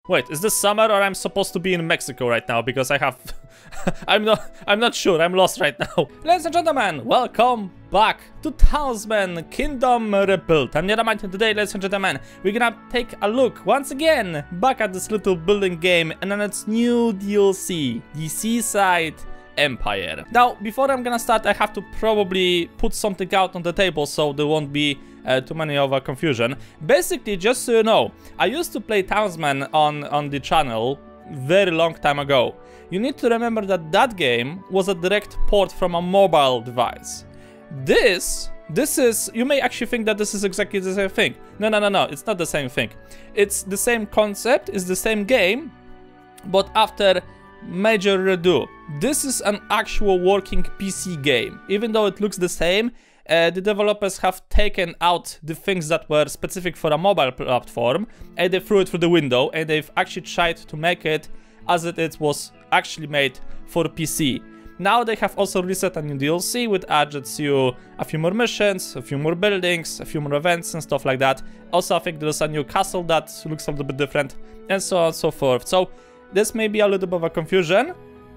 Wait, is this summer or I'm supposed to be in Mexico right now? Because I have... I'm not sure, I'm lost right now. Ladies and gentlemen, welcome back to Townsmen Kingdom Rebuilt. I'm Neodyinamite, and today, ladies and gentlemen, we're gonna take a look once again back at this little building game and on its new DLC, the Seaside Empire. Now, before I'm gonna start, I have to probably put something out on the table so there won't be too many of a confusion. Basically, just so you know, I used to play Townsmen on the channel very long time ago. You need to remember that that game was a direct port from a mobile device. This is, you may actually think that this is exactly the same thing. No, it's not the same thing. It's the same concept, it's the same game, but after major redo. This is an actual working PC game. Even though it looks the same, the developers have taken out the things that were specific for a mobile platform and they threw it through the window, and they've actually tried to make it as it was actually made for PC. Now they have also reset a new DLC, which adds you a few more missions, a few more buildings, a few more events and stuff like that. Also, I think there's a new castle that looks a little bit different, and so on and so forth. So this may be a little bit of a confusion.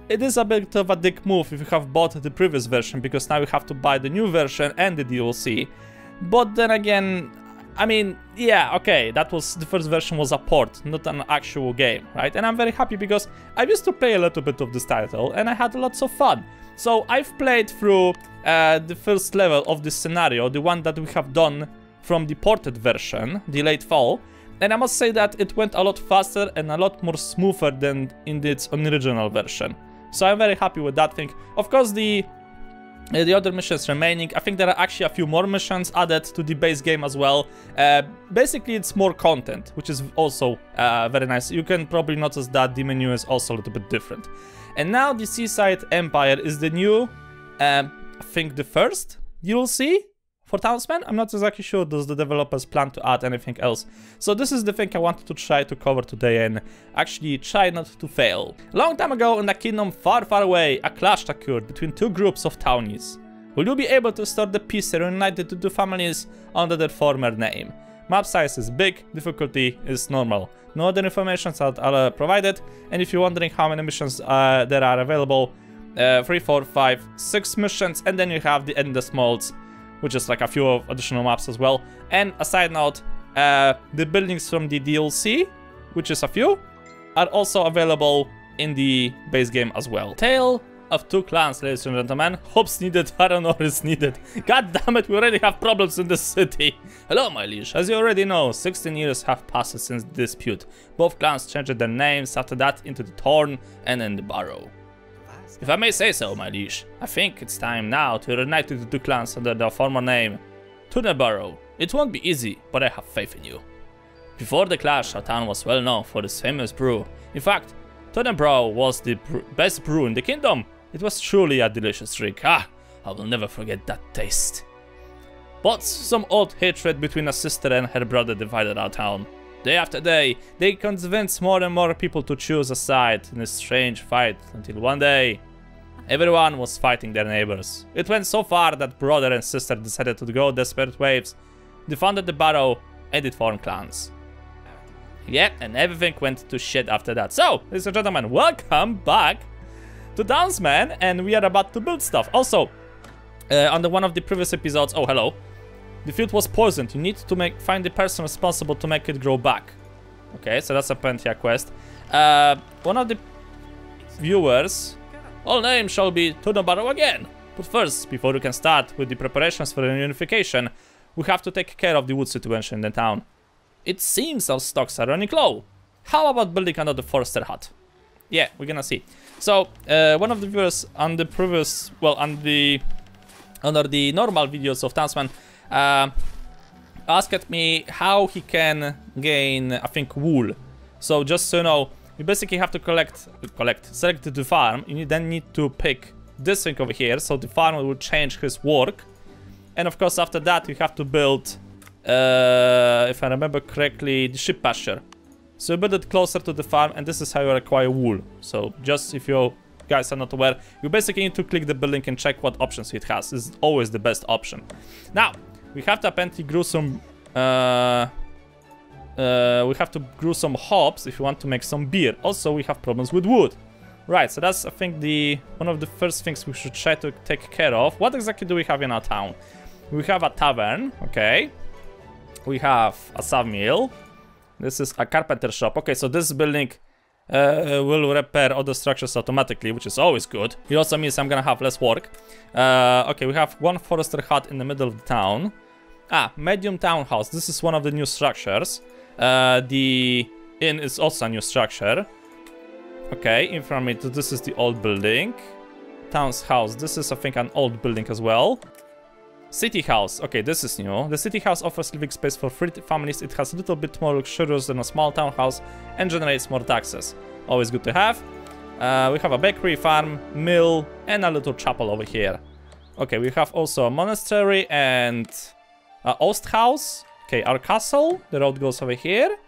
It is a bit of a dick move if you have bought the previous version, because now you have to buy the new version and the DLC. But then again, I mean, yeah, okay, that was, the first version was a port, not an actual game, right? And I'm very happy because I used to play a little bit of this title and I had lots of fun. So I've played through the first level of this scenario, the one that we have done from the ported version, the late fall. And I must say that it went a lot faster and a lot more smoother than in its original version. So I'm very happy with that thing. Of course, the other missions remaining, I think there are actually a few more missions added to the base game as well. Basically, it's more content, which is also very nice. You can probably notice that the menu is also a little bit different. And now the Seaside Empire is the new, I think the first DLC for Townsmen. I'm not exactly sure, does the developers plan to add anything else. So this is the thing I wanted to try to cover today and actually try not to fail. Long time ago in a kingdom far, far away, a clash occurred between two groups of townies. Will you be able to restore the peace and unite the two families under their former name? Map size is big, difficulty is normal. No other information are provided, and if you're wondering how many missions there are available, 3, 4, 5, 6 missions, and then you have the endless modes, which is like a few additional maps as well. And a side note, the buildings from the DLC, which is a few, are also available in the base game as well. Tale of two clans, ladies and gentlemen. Hopes needed, I don't know if it's needed. God damn it, we already have problems in this city. Hello, my liege. As you already know, 16 years have passed since the dispute. Both clans changed their names after that into the Thorn and then the Barrow. If I may say so, my liege, I think it's time now to reunite the two clans under their former name, Barrow. It won't be easy, but I have faith in you. Before the clash, our town was well known for its famous brew. In fact, Barrow was the best brew in the kingdom. It was truly a delicious drink. I will never forget that taste. But some old hatred between a sister and her brother divided our town. Day after day, they convinced more and more people to choose a side in a strange fight, until one day, everyone was fighting their neighbors. It went so far that brother and sister decided to go desperate ways. They founded the Barrow and it formed clans. Yeah, and everything went to shit after that. So, ladies and gentlemen, welcome back to Townsmen, and we are about to build stuff. Also, on one of the previous episodes, oh hello, the field was poisoned. You need to find the person responsible to make it grow back. Okay, so that's apparently a quest. One of the viewers, all names shall be Barrow again. But first, before we can start with the preparations for the reunification, we have to take care of the wood situation in the town. It seems our stocks are running low. How about building another forester hut? Yeah, we're gonna see. So, one of the viewers on the previous, well, under the normal videos of Townsmen, asked me how he can gain, I think, wool. So just so you know, you basically have to select the farm. You then need to pick this thing over here, so the farmer will change his work. And of course, after that, you have to build, if I remember correctly, the sheep pasture. So you build it closer to the farm, and this is how you acquire wool. So just if you guys are not aware, you basically need to click the building and check what options it has. This is always the best option. Now, we have to apparently grow some we have to brew some hops if we want to make some beer. Also, we have problems with wood. Right, so that's, I think, one of the first things we should try to take care of. What exactly do we have in our town? We have a tavern, okay. We have a sawmill. This is a carpenter shop. Okay, so this building will repair other structures automatically, which is always good. It also means I'm gonna have less work. Okay, we have one forester hut in the middle of the town. Medium townhouse. This is one of the new structures. The inn is also a new structure. Okay, in front of me, this is the old building. Town's house. This is, I think, an old building as well. City house. Okay, this is new. The city house offers living space for 3 families. It has a little bit more luxurious than a small townhouse and generates more taxes. Always good to have. We have a bakery, farm, mill, and a little chapel over here. Okay, we have also a monastery and a Ost house. Okay, our castle. The road goes over here.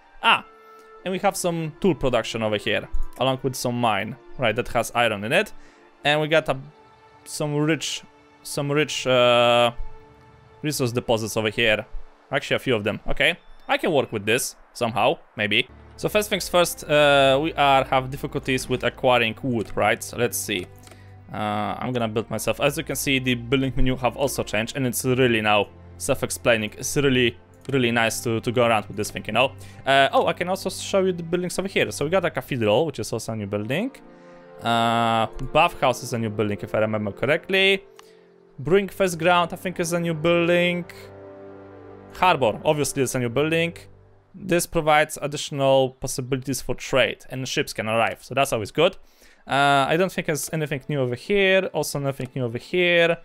And we have some tool production over here, along with some mine, right, that has iron in it. And we got some rich resource deposits over here. Actually, a few of them. Okay, I can work with this somehow, maybe. So first things first, we have difficulties with acquiring wood, right? So let's see. I'm gonna build myself. As you can see, the building menu have also changed, and it's really now self-explaining. It's really nice to go around with this thing, you know. I can also show you the buildings over here. So we got a cathedral, which is also a new building. Bathhouse is a new building, if I remember correctly. Brewing Fest Ground, I think, is a new building. Harbor, obviously, is a new building. This provides additional possibilities for trade, and ships can arrive, so that's always good. I don't think there's anything new over here. Also, nothing new over here.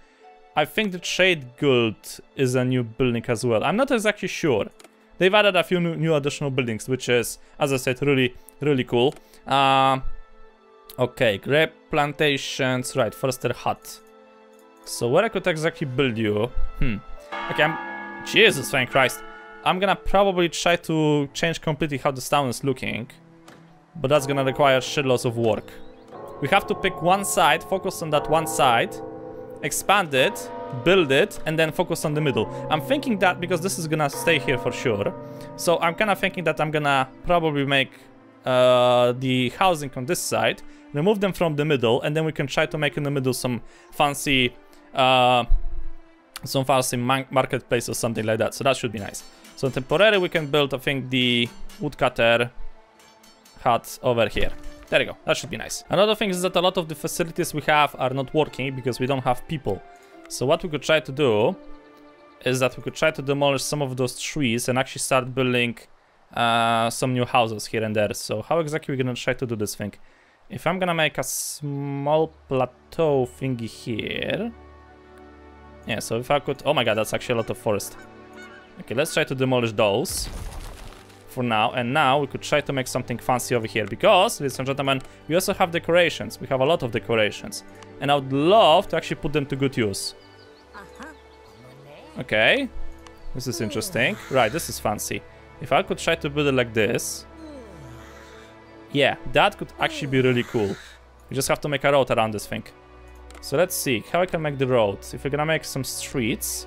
I think the Trade Guild is a new building as well. I'm not exactly sure. They've added a few new additional buildings, which is, as I said, really cool. Okay, grape plantations, right, forester hut. So where I could exactly build you? Okay, Jesus, thank Christ. I'm gonna probably try to change completely how this town is looking, but that's gonna require shitloads of work. We have to pick one side, focus on that one side, expand it, build it, and then focus on the middle. I'm thinking that because this is gonna stay here for sure, so I'm kind of thinking that I'm gonna probably make the housing on this side, remove them from the middle, and then we can try to make in the middle some fancy marketplace or something like that. So that should be nice. So temporarily we can build, I think, the woodcutter hut over here. There you go, that should be nice. Another thing is that a lot of the facilities we have are not working because we don't have people. So what we could try to do is that we could try to demolish some of those trees and actually start building some new houses here and there. So how exactly are we gonna try to do this thing? If I'm gonna make a small plateau thingy here. Yeah, so if I could, oh my god, that's actually a lot of forest. Okay, let's try to demolish those for now, and now we could try to make something fancy over here because, ladies and gentlemen, we also have decorations. We have a lot of decorations, and I would love to actually put them to good use. Okay, this is interesting. Right, this is fancy. If I could try to build it like this, yeah, that could actually be really cool. We just have to make a road around this thing. So let's see how I can make the roads. If we're gonna make some streets,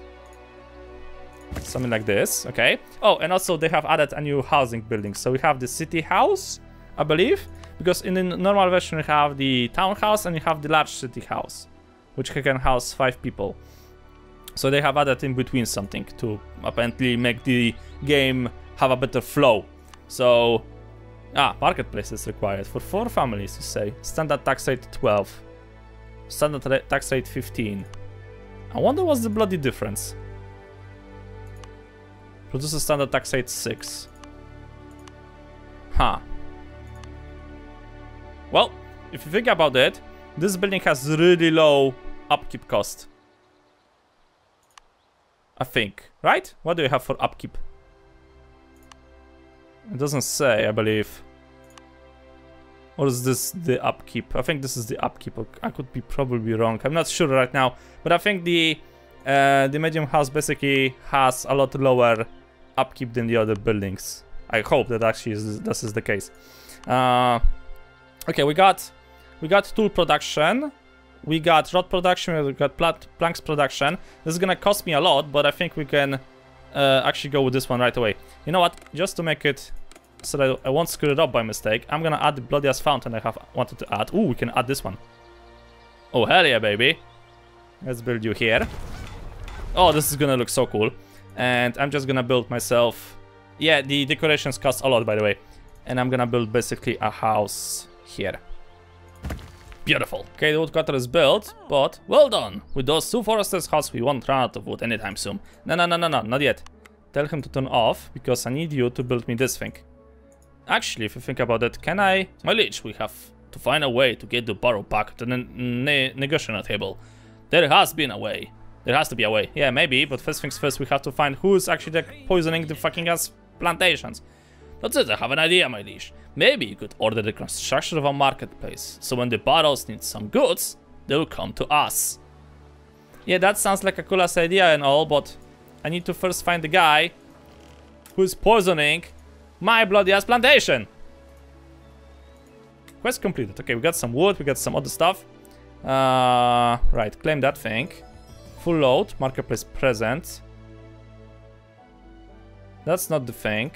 something like this, okay. Oh, and also they have added a new housing building. So we have the city house, I believe, because in the normal version we have the townhouse and you have the large city house, which can house 5 people. So they have added in between something to apparently make the game have a better flow. So, marketplace is required for 4 families, you say. Standard tax rate 12. Standard tax rate 15. I wonder what's the bloody difference. Produces standard tax rate 6. Huh. Well, if you think about it, this building has really low upkeep cost. I think, right? What do you have for upkeep? It doesn't say, I believe. Or is this the upkeep? I think this is the upkeep. I could be probably wrong. I'm not sure right now, but I think the medium house basically has a lot lower upkeep than the other buildings. I hope that actually this is the case. Okay, we got tool production, we got rod production, we got planks production. This is gonna cost me a lot, but I think we can actually go with this one right away. You know what? Just to make it so that I won't screw it up by mistake, I'm gonna add the bloody ass fountain I have wanted to add. Ooh, we can add this one. Oh, hell yeah, baby. Let's build you here. Oh, this is gonna look so cool. And I'm just gonna build myself... Yeah, the decorations cost a lot, by the way. And I'm gonna build basically a house here. Beautiful. Okay, the woodcutter is built, but well done. With those 2 foresters' huts, we won't run out of wood anytime soon. No, not yet. Tell him to turn off, because I need you to build me this thing. Actually, if you think about it, can I... My liege, we have to find a way to get the barrel back to the negotiation table. There has been a way. There has to be a way. Yeah, maybe, but first things first, we have to find who's actually poisoning the fucking ass plantations. That's it, I have an idea, my liege. Maybe you could order the construction of a marketplace, so when the barrels need some goods, they'll come to us. Yeah, that sounds like a cool ass idea and all, but I need to first find the guy who's poisoning my bloody ass plantation. Quest completed. Okay, we got some wood, we got some other stuff. Right, claim that thing. Full load, marketplace present. That's not the thing.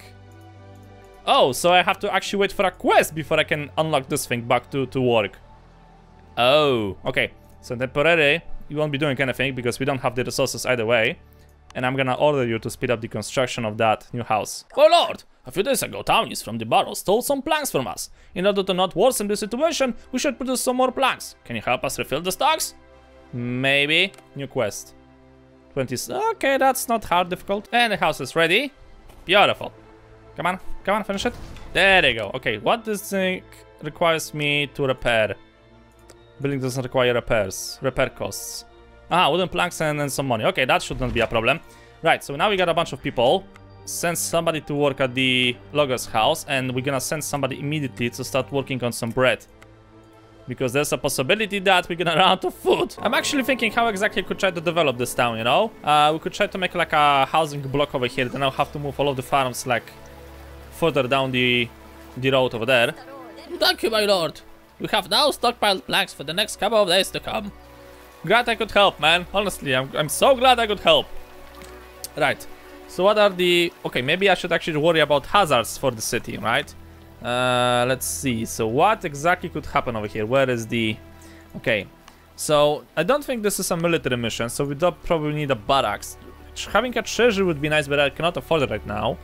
Oh, so I have to actually wait for a quest before I can unlock this thing back to work. Oh, okay. So temporarily, you won't be doing anything because we don't have the resources either way. And I'm gonna order you to speed up the construction of that new house. Oh lord! A few days ago, townies from the barrow stole some planks from us. In order to not worsen the situation, we should produce some more planks. Can you help us refill the stocks? Maybe. New quest. 20. Okay, that's not hard, difficult. And the house is ready. Beautiful. Come on, finish it. There you go. Okay, what this thing requires me to repair? Building doesn't require repairs. Repair costs. Ah, wooden planks and some money. Okay, that should not be a problem. Right, so now we got a bunch of people. Send somebody to work at the logger's house, and we're gonna send somebody immediately to start working on some bread. Because there's a possibility that we're gonna run out of food. I'm actually thinking how exactly we could try to develop this town, you know? We could try to make like a housing block over here, then I'll have to move all of the farms like further down the road over there. Thank you, my lord. We have now stockpiled planks for the next couple of days to come. Glad I could help, man. Honestly, I'm so glad I could help. Right. So what are the... Okay, maybe I should actually worry about hazards for the city, right? Let's see. So what exactly could happen over here? Where is the... Okay. So I don't think this is a military mission, so we don't probably need a barracks. Having a treasure would be nice, but I cannot afford it right now.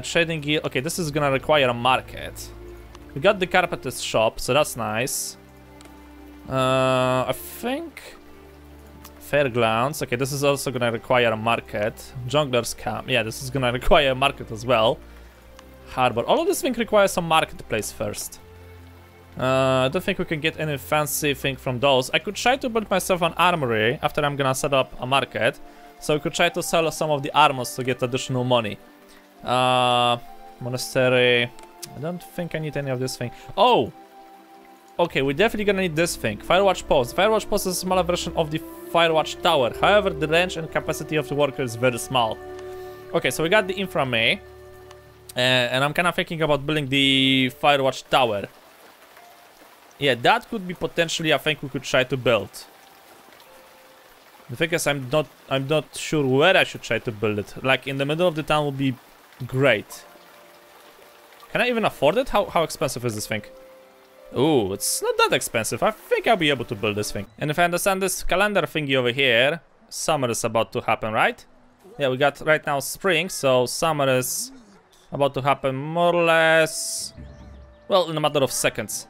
Trading guild. Okay, this is gonna require a market. We got the Carpenter Shop, so that's nice. I think Fairgrounds. Okay, this is also gonna require a market. Jungler's Camp. Yeah, this is gonna require a market as well. Harbor. All of this thing requires some marketplace first. I don't think we can get any fancy thing from those. I could try to build myself an armory after I'm gonna set up a market. So we could try to sell some of the armors to get additional money. Monastery. I don't think I need any of this thing. Oh! Okay, we're definitely gonna need this thing. Firewatch Post. Firewatch Post is a smaller version of the Firewatch Tower. However, the range and capacity of the worker is very small. Okay, so we got the infirmary. And I'm kind of thinking about building the Firewatch Tower. Yeah, that could be potentially a thing we could try to build. The thing is, I'm not sure where I should try to build it. Like in the middle of the town would be great. Can I even afford it? How expensive is this thing? Ooh, it's not that expensive. I think I'll be able to build this thing. And if I understand this calendar thingy over here, summer is about to happen, right? Yeah, we got right now spring, so summer is about to happen more or less, well, in a matter of seconds.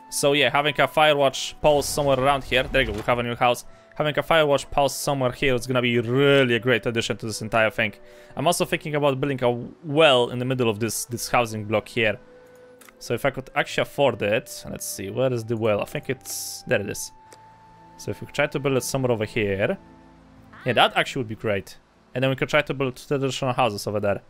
So yeah, having a Firewatch post somewhere around here, there you go, we have a new house. Having a Firewatch post somewhere here is gonna be really a great addition to this entire thing. I'm also thinking about building a well in the middle of this housing block here. So if I could actually afford it, let's see, where is the well? I think it's, there it is. So if we try to build it somewhere over here, yeah, that actually would be great. And then we could try to build traditional houses over there.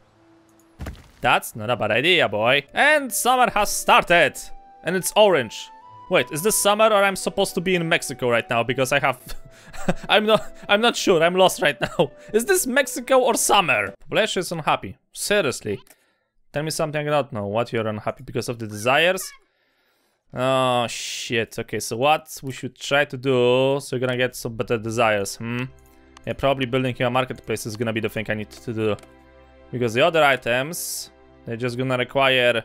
That's not a bad idea, boy. And summer has started, and it's orange. Wait, is this summer or I'm supposed to be in Mexico right now? Because I have, I'm not sure. I'm lost right now. Is this Mexico or summer? Population is unhappy. Seriously. Tell me something I don't know. What you're unhappy because of the desires? Oh shit. Okay, so what we should try to do? So you're gonna get some better desires. Yeah, probably building here a marketplace is gonna be the thing I need to do. Because the other items, they're just gonna require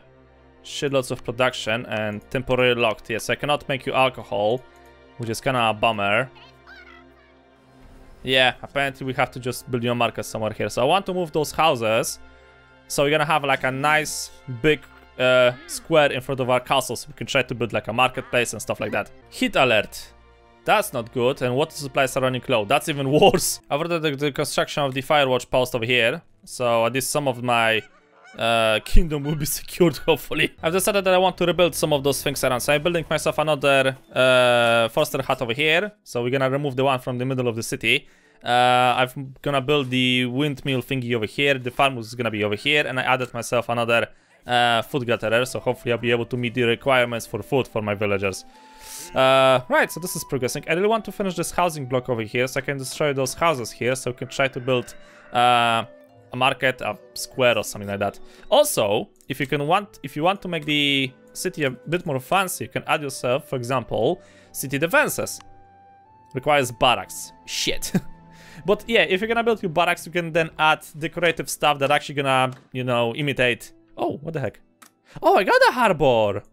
shitloads of production and temporarily locked. Yes, I cannot make you alcohol, which is kinda a bummer. Yeah, apparently we have to just build your market somewhere here. So I want to move those houses. So we're gonna have like a nice big square in front of our castle, so we can try to build like a marketplace and stuff like that. Heat alert. That's not good, and water supplies are running low. That's even worse. I've ordered the construction of the firewatch post over here, so at least some of my kingdom will be secured, hopefully. I've decided that I want to rebuild some of those things around, so I'm building myself another forester hut over here. So we're gonna remove the one from the middle of the city. I'm gonna build the windmill thingy over here. The farm is gonna be over here, and I added myself another food gatherer, so hopefully I'll be able to meet the requirements for food for my villagers. Right, so this is progressing. I really want to finish this housing block over here, so I can destroy those houses here, so we can try to build a market, a square or something like that. Also, if you want to make the city a bit more fancy, you can add yourself, for example, city defenses. Requires barracks. Shit. But yeah, if you're gonna build your barracks, you can then add decorative stuff that actually gonna, you know, imitate. Oh, what the heck? Oh, I got a harbor.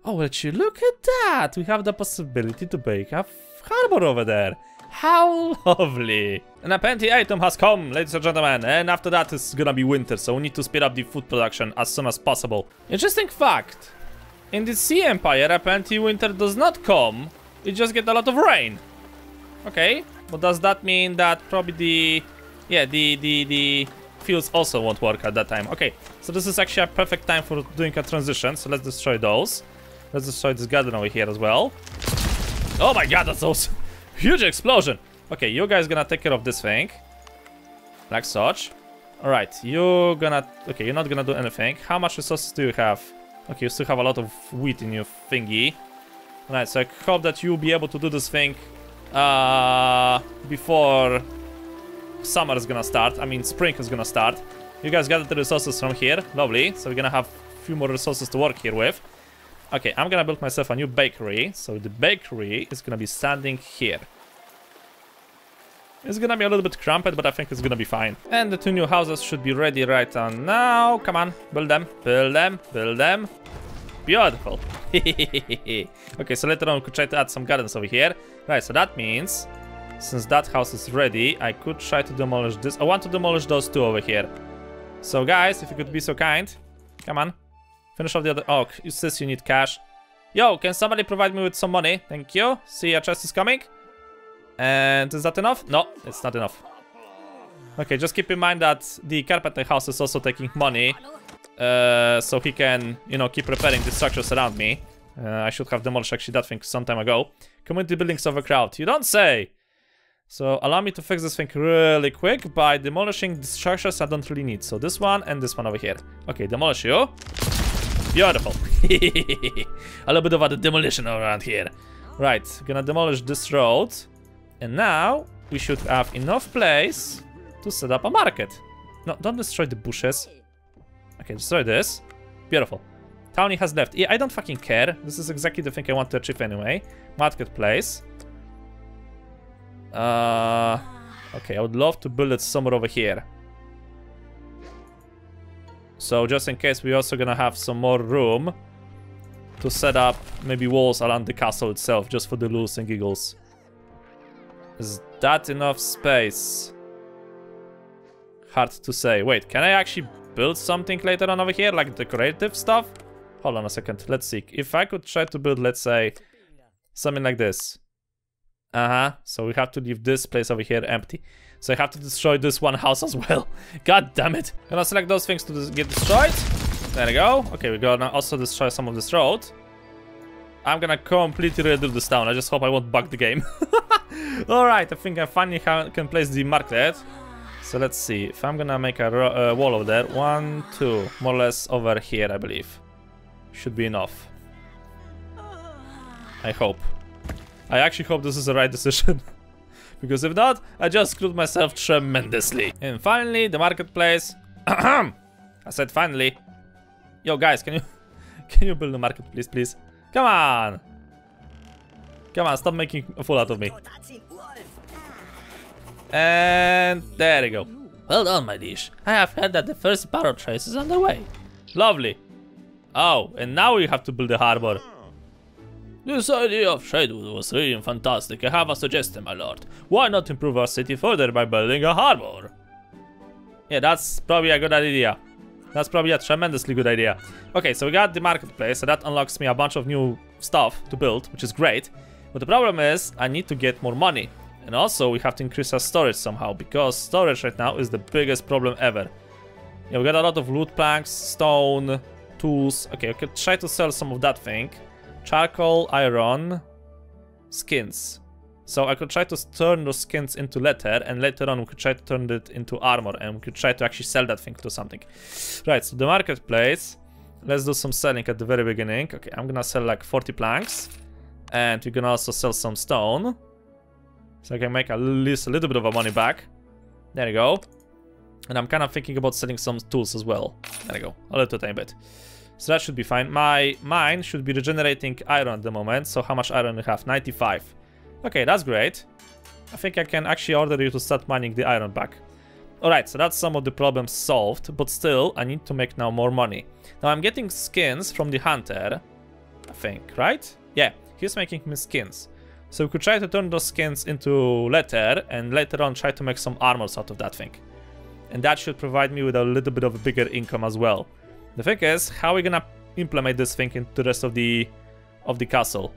Oh, would you look at that? We have the possibility to make a harbor over there. How lovely. An aplenty item has come, ladies and gentlemen. And after that, it's gonna be winter, so we need to speed up the food production as soon as possible. Interesting fact. In the Sea Empire, apparently winter does not come. You just get a lot of rain. Okay, but does that mean that probably the fields also won't work at that time? Okay, so this is actually a perfect time for doing a transition. So let's destroy those. Let's destroy this garden over here as well. Oh my god, that's awesome. Huge explosion. Okay, you guys gonna take care of this thing. Like such. Alright, you're not gonna do anything. How much resources do you have? Okay, you still have a lot of wheat in your thingy. Alright, so I hope that you'll be able to do this thing before summer is gonna start. I mean, spring is gonna start. You guys gather the resources from here. Lovely. So we're gonna have a few more resources to work here with. Okay, I'm gonna build myself a new bakery. So the bakery is gonna be standing here. It's gonna be a little bit cramped, but I think it's gonna be fine. And the two new houses should be ready right now. Come on, build them, build them, build them. Beautiful. Okay, so later on we could try to add some gardens over here. Right, so that means, since that house is ready, I could try to demolish this. I want to demolish those two over here. So guys, if you could be so kind. Come on. Finish off the other. Oh, you says you need cash. Yo, can somebody provide me with some money? Thank you. See, a chest is coming. And is that enough? No, it's not enough. Okay, just keep in mind that the Carpenter house is also taking money. So he can, you know, keep repairing the structures around me. I should have demolished actually that thing some time ago. Community buildings overcrowded. You don't say! So allow me to fix this thing really quick by demolishing the structures I don't really need. So this one and this one over here. Okay, demolish you. Beautiful. A little bit of a demolition around here. Right, gonna demolish this road. And now we should have enough place to set up a market. No, don't destroy the bushes. Okay, destroy this. Beautiful. Townie has left. Yeah, I don't fucking care. This is exactly the thing I want to achieve anyway. Marketplace. Okay, I would love to build it somewhere over here. So just in case, we're also gonna have some more room to set up maybe walls around the castle itself, just for the lulz and giggles. Is that enough space? Hard to say. Wait, can I actually build something later on over here, like decorative stuff? Hold on a second, let's see. If I could try to build, let's say, something like this. So we have to leave this place over here empty. So I have to destroy this one house as well. God damn it. Gonna select those things to get destroyed. There we go. Okay, we're gonna also destroy some of this road. I'm gonna completely redo this town. I just hope I won't bug the game. Alright, I think I finally can place the market. So let's see. If I'm gonna make a wall over there. 1, 2, more or less over here, I believe. Should be enough. I hope. I actually hope this is the right decision. Because if not, I just screwed myself tremendously. And finally, the marketplace. I said finally. Yo guys, can you build the marketplace, please? Come on! Come on, stop making a fool out of me. And there you go. Well done, my liege. I have heard that the first barrow trace is on the way. Lovely. Oh, and now we have to build a harbor. This idea of trade was really fantastic. I have a suggestion, my lord. Why not improve our city further by building a harbor? Yeah, that's probably a good idea. That's probably a tremendously good idea. Okay, so we got the marketplace, so that unlocks me a bunch of new stuff to build, which is great. But the problem is, I need to get more money. And also, we have to increase our storage somehow, because storage right now is the biggest problem ever. Yeah, we got a lot of loot planks, stone, tools. Okay, I could try to sell some of that thing. Charcoal, iron, skins. So I could try to turn those skins into leather, and later on we could try to turn it into armor, and we could try to actually sell that thing to something. Right, so the marketplace. Let's do some selling at the very beginning. Okay, I'm gonna sell like 40 planks, and we're gonna also sell some stone, so I can make at least a little bit of money back. There you go. And I'm kind of thinking about selling some tools as well. There you go, a little tiny bit. So that should be fine. My mine should be regenerating iron at the moment. So how much iron we have? 95. Okay, that's great. I think I can actually order you to start mining the iron back. Alright, so that's some of the problems solved. But still, I need to make now more money. Now I'm getting skins from the hunter, I think, right? Yeah, he's making me skins. So we could try to turn those skins into leather, and later on try to make some armors out of that thing. And that should provide me with a little bit of a bigger income as well. The thing is, how are we gonna implement this thing into the rest of the castle?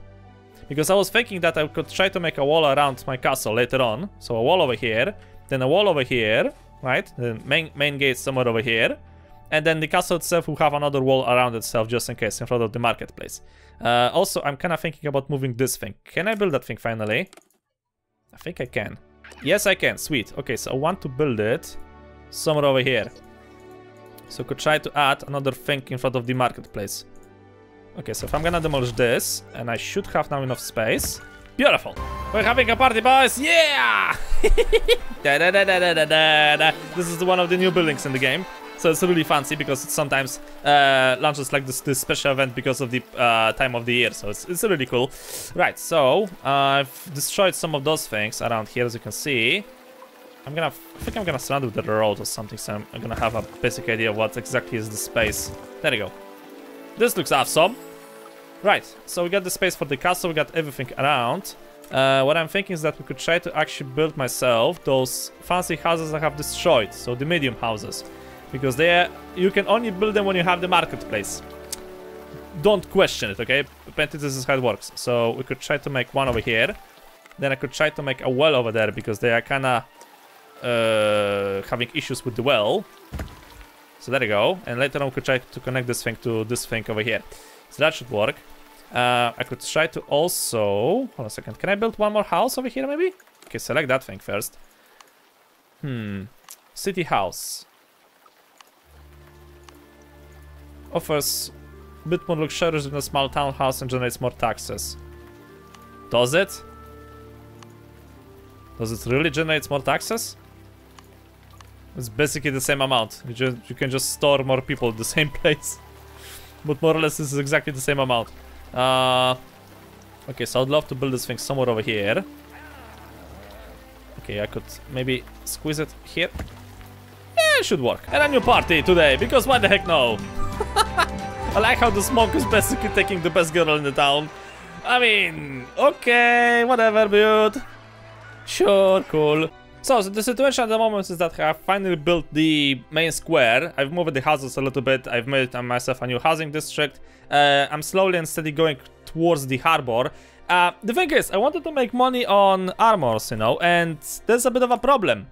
Because I was thinking that I could try to make a wall around my castle later on. So a wall over here, then a wall over here, right? The main gate somewhere over here. And then the castle itself will have another wall around itself just in case, in front of the marketplace. Also, I'm kind of thinking about moving this thing. Can I build that thing finally? I think I can. Yes, I can. Sweet. Okay, so I want to build it somewhere over here. So I could try to add another thing in front of the marketplace. Okay, so if I'm gonna demolish this, and I should have now enough space. Beautiful! We're having a party, boys! Yeah! This is one of the new buildings in the game. So it's really fancy because it sometimes launches like this special event because of the time of the year. So it's really cool. Right, so I've destroyed some of those things around here, as you can see. I think I'm gonna surround it with the road or something, so I'm gonna have a basic idea of what exactly is the space. There you go. This looks awesome. Right, so we got the space for the castle, we got everything around. What I'm thinking is that we could try to actually build myself those fancy houses I have destroyed, so the medium houses. Because you can only build them when you have the marketplace. Don't question it, okay? Apparently this is how it works. So we could try to make one over here. Then I could try to make a well over there because they are kinda having issues with the well. So there you go. And later on we could try to connect this thing to this thing over here. So that should work. I could try to also... Hold on a second. Can I build one more house over here maybe? Okay, select that thing first. City house. Offers a bit more luxurious than a small townhouse and generates more taxes. Does it? Does it really generate more taxes? It's basically the same amount. You can just store more people in the same place. But more or less this is exactly the same amount. Okay, so I'd love to build this thing somewhere over here. Okay, I could maybe squeeze it here. Yeah, it should work. And a new party today, because why the heck no? I like how the smoke is basically taking the best girl in the town. I mean, okay, whatever, dude. Sure, cool. So the situation at the moment is that I have finally built the main square. I've moved the houses a little bit. I've made myself a new housing district. I'm slowly and steady going towards the harbor. The thing is, I wanted to make money on armors, you know, and there's a bit of a problem.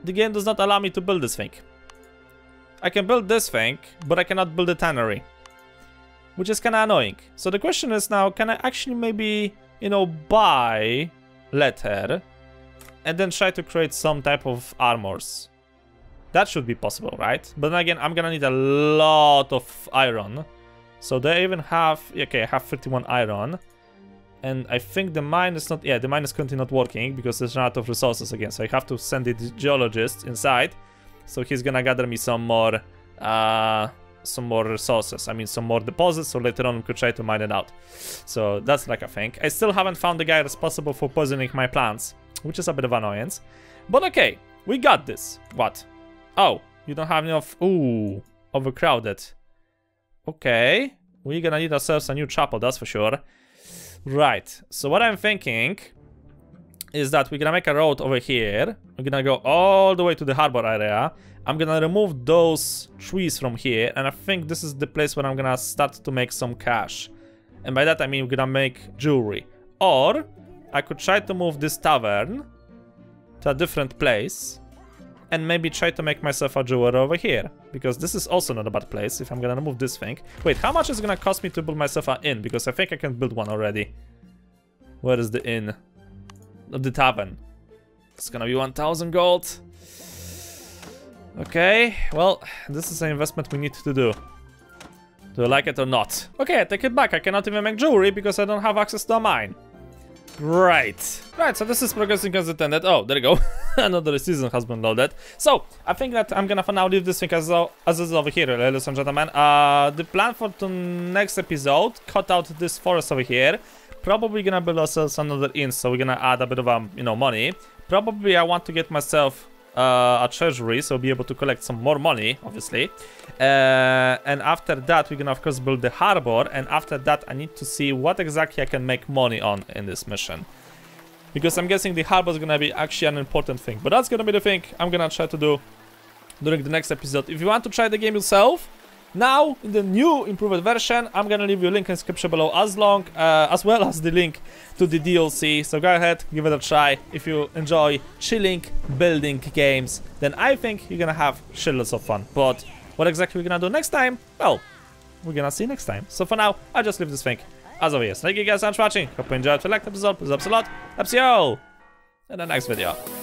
The game does not allow me to build this thing. I can build this thing, but I cannot build a tannery, which is kind of annoying. So the question is now, can I actually maybe, you know, buy leather and then try to create some type of armors? That should be possible, right? But then again, I'm gonna need a lot of iron. So they even have, okay, I have 31 iron. And I think the mine is not, yeah, the mine is currently not working because there's not out of resources again. So I have to send the geologist inside. So he's gonna gather me some more resources. I mean, some more deposits, so later on we could try to mine it out. So that's like a thing. I still haven't found the guy responsible for poisoning my plants, which is a bit of annoyance. But okay, we got this. What? Oh, you don't have enough. Ooh, overcrowded. Okay, we're gonna need ourselves a new chapel, that's for sure. Right, so what I'm thinking is that we're gonna make a road over here. We're gonna go all the way to the harbor area. I'm gonna remove those trees from here, and I think this is the place where I'm gonna start to make some cash. And by that I mean we're gonna make jewelry. Or I could try to move this tavern to a different place and maybe try to make myself a jeweler over here, because this is also not a bad place if I'm gonna remove this thing. Wait, how much is it gonna cost me to build myself an inn? Because I think I can build one already. Where is the inn? The tavern. It's gonna be 1,000 gold. Okay, well, this is an investment we need to do. Do I like it or not? Okay, I take it back. I cannot even make jewelry because I don't have access to a mine. Right. Right, so this is progressing as intended. Oh, there you go. Another season has been loaded. So, I think that I'm gonna for now leave this thing as is over here, ladies and gentlemen. The plan for the next episode, cut out this forest over here. Probably gonna build ourselves another inn, so we're gonna add a bit of, you know, money. Probably I want to get myself a treasury, so be able to collect some more money, obviously. And after that, we're gonna of course build the harbor, and after that I need to see what exactly I can make money on in this mission. Because I'm guessing the harbor is gonna be actually an important thing. But that's gonna be the thing I'm gonna try to do during the next episode. If you want to try the game yourself, now, in the new improved version, I'm gonna leave you a link in the description below as well as the link to the DLC. So go ahead, give it a try. If you enjoy chilling, building games, then I think you're gonna have shitloads of fun. But what exactly we're gonna do next time? Well, we're gonna see next time. So for now, I'll just leave this thing as always. Thank you guys so much for watching. Hope you enjoyed. If you liked the episode, please helps a lot. I'll see you all in the next video.